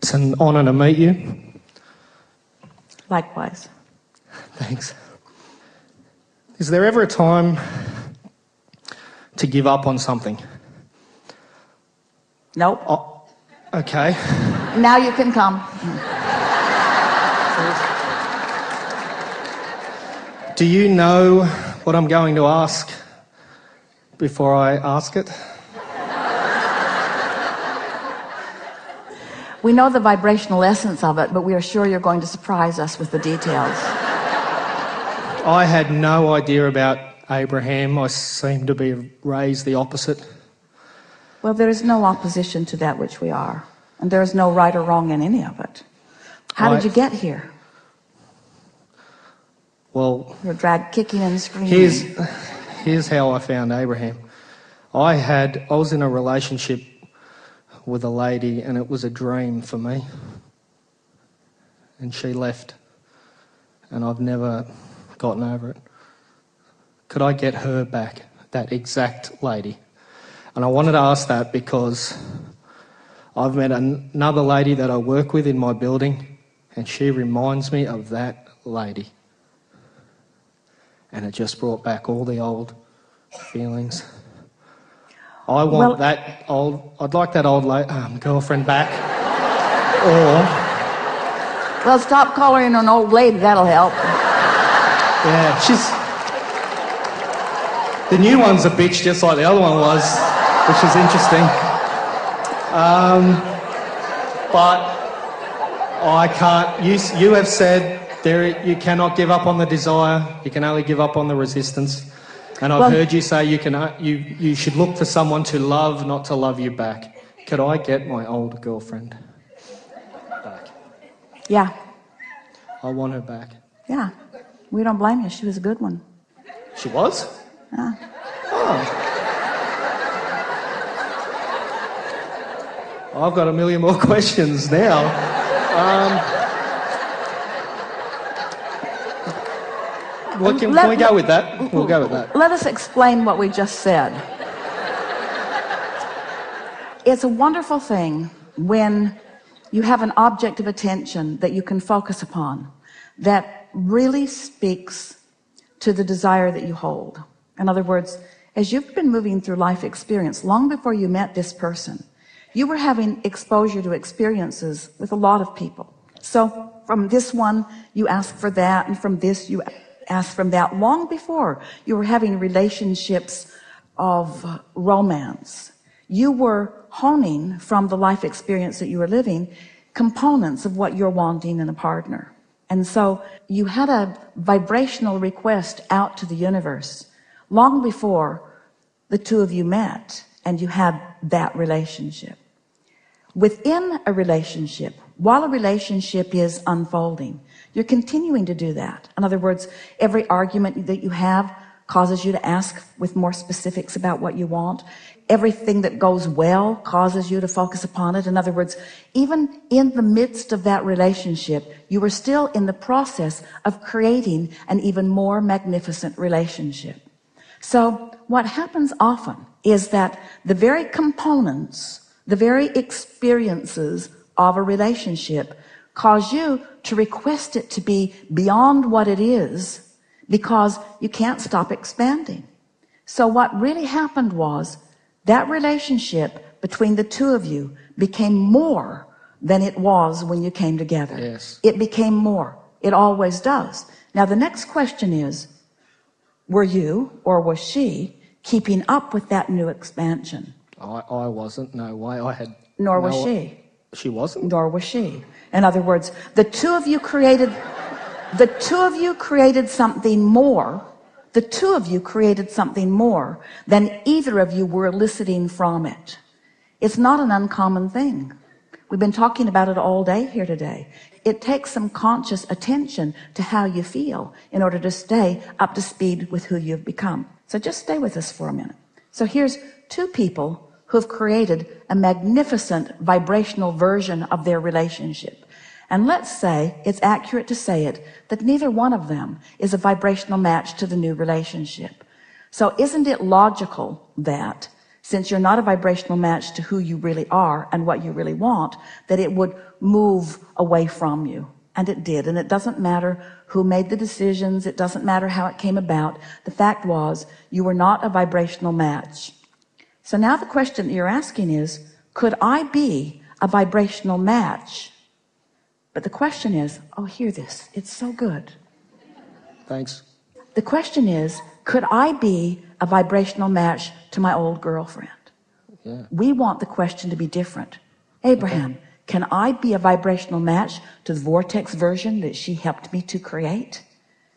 It's an honour to meet you. Likewise. Thanks. Is there ever a time to give up on something? Nope. Oh, okay. Now you can come. Do you know what I'm going to ask before I ask it? We know the vibrational essence of it, but we are sure you're going to surprise us with the details. I had no idea about Abraham. I seem to be raised the opposite. Well, there is no opposition to that which we are, and there is no right or wrong in any of it. How did you get here? Well, you're dragged kicking and screaming. Here's how I found Abraham. I was in a relationship with a lady, and it was a dream for me. And she left, and I've never gotten over it. Could I get her back, that exact lady? And I wanted to ask that because I've met another lady that I work with in my building, and she reminds me of that lady. And it just brought back all the old feelings. I'd like that old girlfriend back. Well, stop calling her an old lady, that'll help. Yeah, the new one's a bitch just like the other one was, which is interesting. But I can't, you have said you cannot give up on the desire, you can only give up on the resistance. And I've heard you say you should look for someone to love, not to love you back. Could I get my old girlfriend back? Yeah. I want her back. Yeah. We don't blame you. She was a good one. She was? Yeah. Oh. I've got a million more questions now. Can we go with that? We'll go with that. Let us explain what we just said. It's a wonderful thing when you have an object of attention that you can focus upon that really speaks to the desire that you hold. In other words, as you've been moving through life experience, long before you met this person, you were having exposure to experiences with a lot of people. So from this one, you ask for that, and from this, you ask from that. Long before you were having relationships of romance, you were honing from the life experience that you were living components of what you're wanting in a partner. And so you had a vibrational request out to the universe long before the two of you met and you had that relationship. Within a relationship, while a relationship is unfolding, you're continuing to do that. In other words, every argument that you have causes you to ask with more specifics about what you want. Everything that goes well causes you to focus upon it. In other words, even in the midst of that relationship, you are still in the process of creating an even more magnificent relationship. So what happens often is that the very components, the very experiences of a relationship cause you to request it to be beyond what it is because you can't stop expanding. So what really happened was that relationship between the two of you became more than it was when you came together. Yes. It became more. It always does. Now the next question is, were you or was she keeping up with that new expansion? I wasn't. No way. Nor was she. She wasn't? Nor was she. In other words, the two of you created something more. The two of you created something more than either of you were eliciting from it. It's not an uncommon thing. We've been talking about it all day here today. It takes some conscious attention to how you feel in order to stay up to speed with who you've become. So just stay with us for a minute. So here's two people who have created a magnificent vibrational version of their relationship. And let's say, it's accurate to say it, that neither one of them is a vibrational match to the new relationship. So isn't it logical that since you're not a vibrational match to who you really are and what you really want, that it would move away from you. And it did. And it doesn't matter who made the decisions. It doesn't matter how it came about. The fact was, you were not a vibrational match. So now the question that you're asking is, could I be a vibrational match? But the question is, oh, hear this. It's so good. Thanks. The question is, could I be a vibrational match to my old girlfriend? Yeah. We want the question to be different. Abraham, okay, can I be a vibrational match to the vortex version that she helped me to create?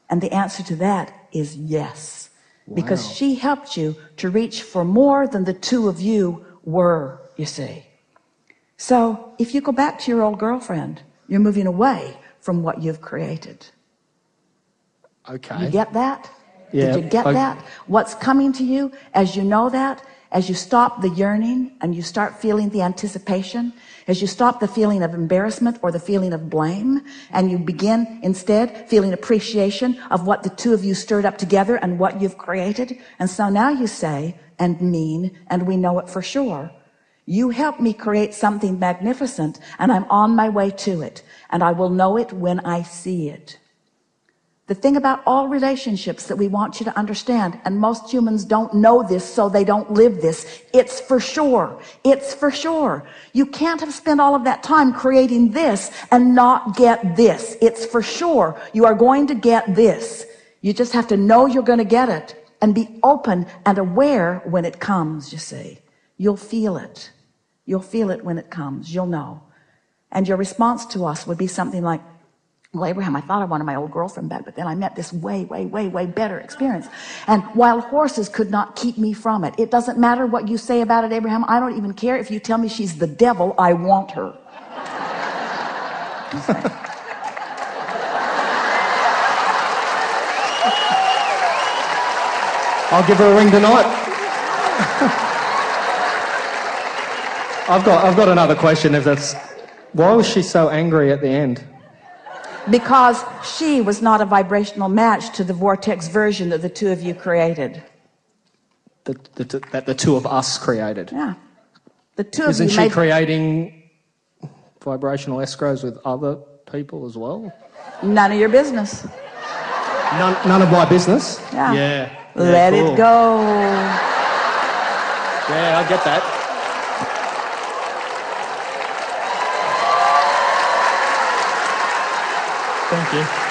And the answer to that is yes. Wow. Because she helped you to reach for more than the two of you were, you see. So if you go back to your old girlfriend, you're moving away from what you've created. Okay. You get that? Yeah. Did you get that? What's coming to you as you know that, as you stop the yearning and you start feeling the anticipation, as you stop the feeling of embarrassment or the feeling of blame, and you begin instead feeling appreciation of what the two of you stirred up together and what you've created. And so now you say and mean, and we know it for sure, you helped me create something magnificent, and I'm on my way to it, and I will know it when I see it. The thing about all relationships that we want you to understand, and most humans don't know this, so they don't live this, it's for sure. It's for sure. You can't have spent all of that time creating this and not get this. It's for sure. You are going to get this. You just have to know you're going to get it and be open and aware when it comes, you see. You'll feel it. You'll feel it when it comes. You'll know. And your response to us would be something like, well, Abraham, I thought I wanted my old girlfriend back, but then I met this way better experience. And wild horses could not keep me from it. It doesn't matter what you say about it, Abraham. I don't even care if you tell me she's the devil. I want her. I'll give her a ring tonight. I've got another question. Why was she so angry at the end? Because she was not a vibrational match to the vortex version that the two of you created. That the two of us created. Yeah. The two of you Isn't she creating vibrational escrows with other people as well? None of your business. None of my business? Yeah. Yeah. Let cool. it go. Yeah, I get that. Thank you.